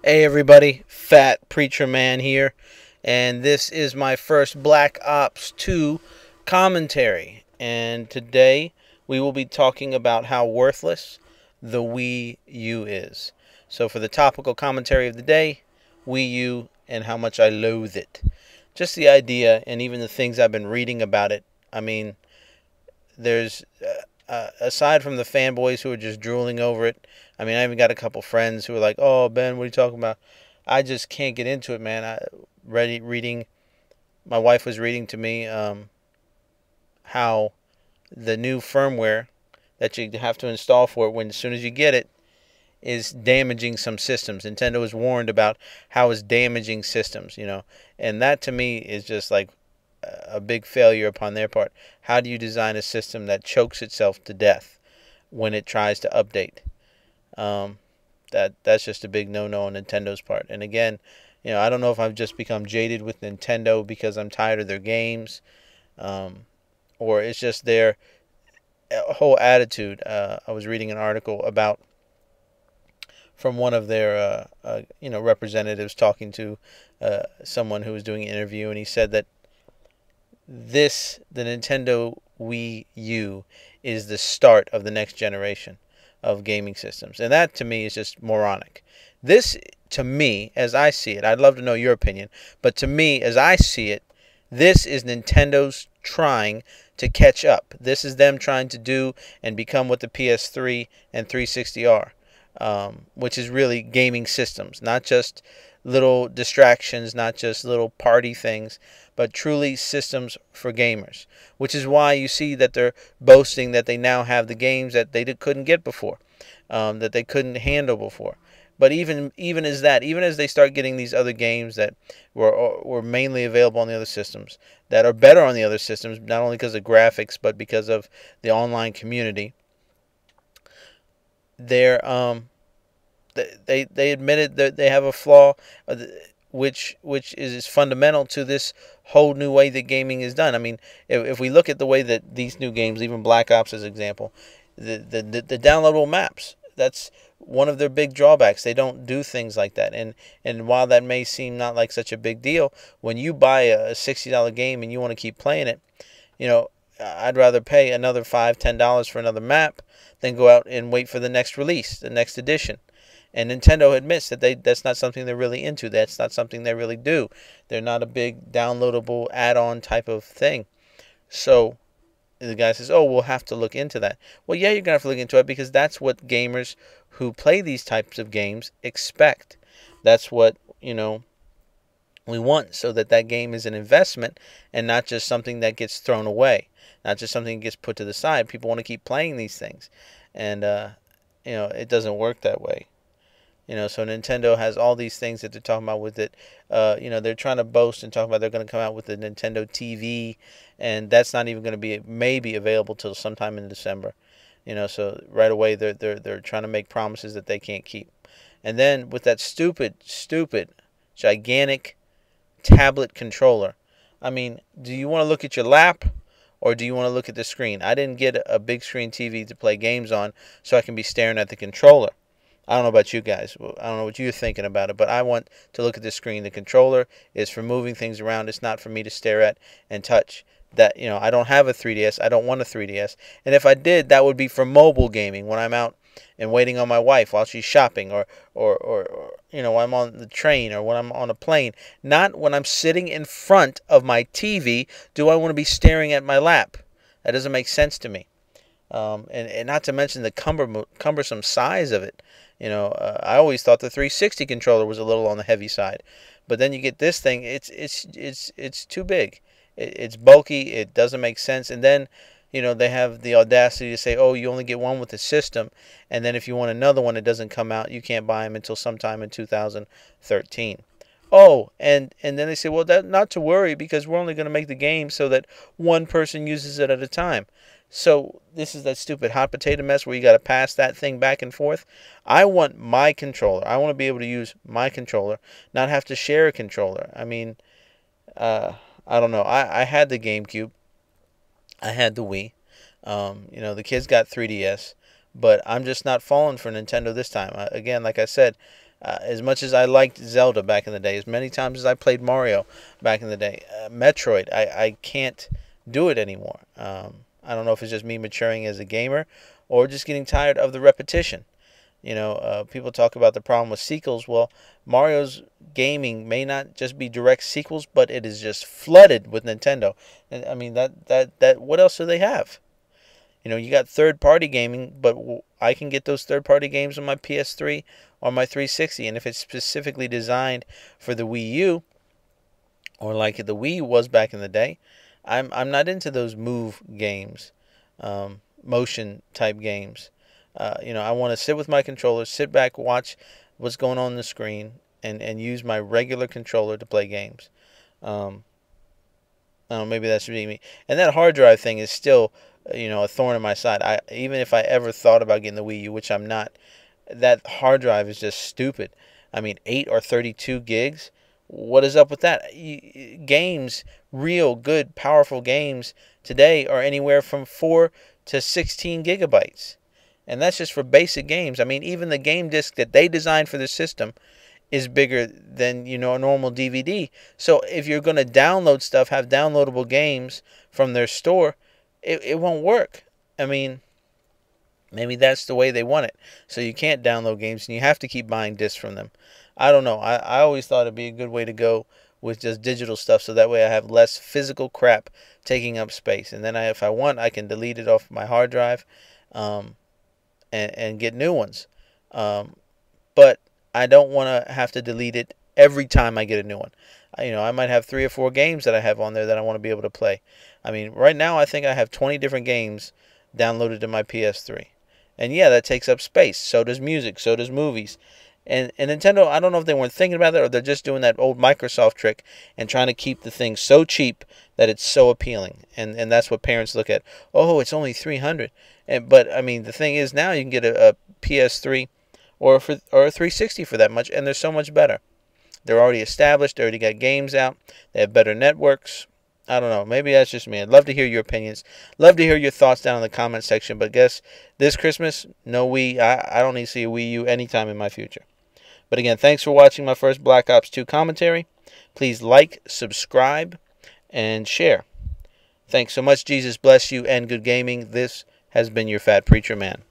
Hey everybody, Fat Preacher Man here, and this is my first Black Ops 2 commentary. And today we will be talking about how worthless the Wii U is. So for the topical commentary of the day, Wii U and how much I loathe it. Just the idea and even the things I've been reading about it. I mean, there's aside from the fanboys who are just drooling over it. I mean, I even got a couple friends who are like, "Oh, Ben, what are you talking about?" I just can't get into it, man. Reading. My wife was reading to me how the new firmware that you have to install for it when as soon as you get it is damaging some systems. Nintendo was warned about how it's damaging systems, and that to me is just like a big failure upon their part. How do you design a system that chokes itself to death when it tries to update? That's just a big no-no on Nintendo's part. And again, I don't know if I've just become jaded with Nintendo because I'm tired of their games, or it's just their whole attitude. I was reading an article about from one of their representatives talking to someone who was doing an interview, and he said that the Nintendo Wii U is the start of the next generation of gaming systems. And that to me is just moronic. This, to me, as I see it, I'd love to know your opinion, but to me, as I see it, this is Nintendo's trying to catch up. This is them trying to do and become what the PS3 and 360 are, which is really gaming systems, not just little distractions, not just little party things, but truly systems for gamers, which is why you see that they're boasting that they now have the games that they couldn't get before, that they couldn't handle before. But even as they start getting these other games that were mainly available on the other systems, that are better on the other systems, not only because of graphics, but because of the online community, they're they admitted that they have a flaw, which is fundamental to this whole new way that gaming is done. I mean, if we look at the way that these new games, even Black Ops as an example, the downloadable maps, that's one of their big drawbacks. They don't do things like that. And while that may seem not like such a big deal, when you buy a $60 game and you want to keep playing it, I'd rather pay another $5-10 for another map than go out and wait for the next release, the next edition. And Nintendo admits that that's not something they're really into. That's not something they really do. They're not a big downloadable add-on type of thing. So the guy says, "Oh, we'll have to look into that." Well, yeah, you're going to have to look into it because that's what gamers who play these types of games expect. That's what, we want, so that game is an investment and not just something that gets thrown away, not just something that gets put to the side. People want to keep playing these things. And, it doesn't work that way. So Nintendo has all these things that they're talking about with it. They're trying to boast and talk about they're going to come out with the Nintendo TV, and that's not even going to be maybe available till sometime in December. So right away they're trying to make promises that they can't keep. And then with that stupid, gigantic tablet controller, I mean, do you want to look at your lap? Or do you want to look at the screen? I didn't get a big screen TV to play games on so I can be staring at the controller. I don't know about you guys. I don't know what you're thinking about it, but I want to look at the screen. The controller is for moving things around. It's not for me to stare at and touch. That, I don't have a 3DS. I don't want a 3DS. And if I did, that would be for mobile gaming when I'm out and waiting on my wife while she's shopping, or when I'm on the train or when I'm on a plane. Not when I'm sitting in front of my TV do I want to be staring at my lap. That doesn't make sense to me. And not to mention the cumbersome size of it. I always thought the 360 controller was a little on the heavy side, but then you get this thing. It's too big. It's bulky. It doesn't make sense. And then, they have the audacity to say, "Oh, you only get one with the system, and then if you want another one, it doesn't come out. You can't buy them until sometime in 2013." Oh, and then they say, "Well, not to worry because we're only going to make the game so that one person uses it at a time." So this is that stupid hot potato mess where you got to pass that thing back and forth. I want my controller. I want to be able to use my controller, not have to share a controller. I mean, I don't know. I had the GameCube. I had the Wii. The kids got 3DS. But I'm just not falling for Nintendo this time. Again, like I said, As much as I liked Zelda back in the day, as many times as I played Mario back in the day, Metroid, I can't do it anymore. I don't know if it's just me maturing as a gamer or just getting tired of the repetition. People talk about the problem with sequels. Well, Mario's gaming may not just be direct sequels, but it is just flooded with Nintendo. And I mean, that what else do they have? You got third-party gaming, but I can get those third-party games on my PS3 or my 360. And if it's specifically designed for the Wii U, or like the Wii was back in the day, I'm not into those move games, motion type games. I want to sit with my controller, sit back, watch what's going on the screen, and use my regular controller to play games. I don't know, maybe that should be me. And that hard drive thing is still, a thorn in my side. Even if I ever thought about getting the Wii U, which I'm not, that hard drive is just stupid. I mean, 8 or 32 gigs. What is up with that? Games, real good, powerful games today are anywhere from 4 to 16 gigabytes. And that's just for basic games. I mean, even the game disc that they designed for the system is bigger than, a normal DVD. So if you're going to download stuff, have downloadable games from their store, it won't work. I mean, maybe that's the way they want it. So you can't download games and you have to keep buying discs from them. I don't know. I always thought it'd be a good way to go with just digital stuff, so that way I have less physical crap taking up space. And then if I want, I can delete it off my hard drive and get new ones. But I don't want to have to delete it every time I get a new one. I might have 3 or 4 games that I have on there that I want to be able to play. I mean, right now I think I have 20 different games downloaded to my PS3. And yeah, that takes up space. So does music. So does movies. And Nintendo, I don't know if they weren't thinking about that or they're just doing that old Microsoft trick and trying to keep the thing so cheap that it's so appealing. And that's what parents look at. Oh, it's only $300. But I mean, the thing is, now you can get a PS3 or a 360 for that much, and they're so much better. They're already established. They already got games out. They have better networks. I don't know. Maybe that's just me. I'd love to hear your opinions. Love to hear your thoughts down in the comment section. But guess this Christmas, no Wii. I don't need to see a Wii U anytime in my future. But again, thanks for watching my first Black Ops 2 commentary. Please like, subscribe, and share. Thanks so much. Jesus bless you and good gaming. This has been your Fat Preacher Man.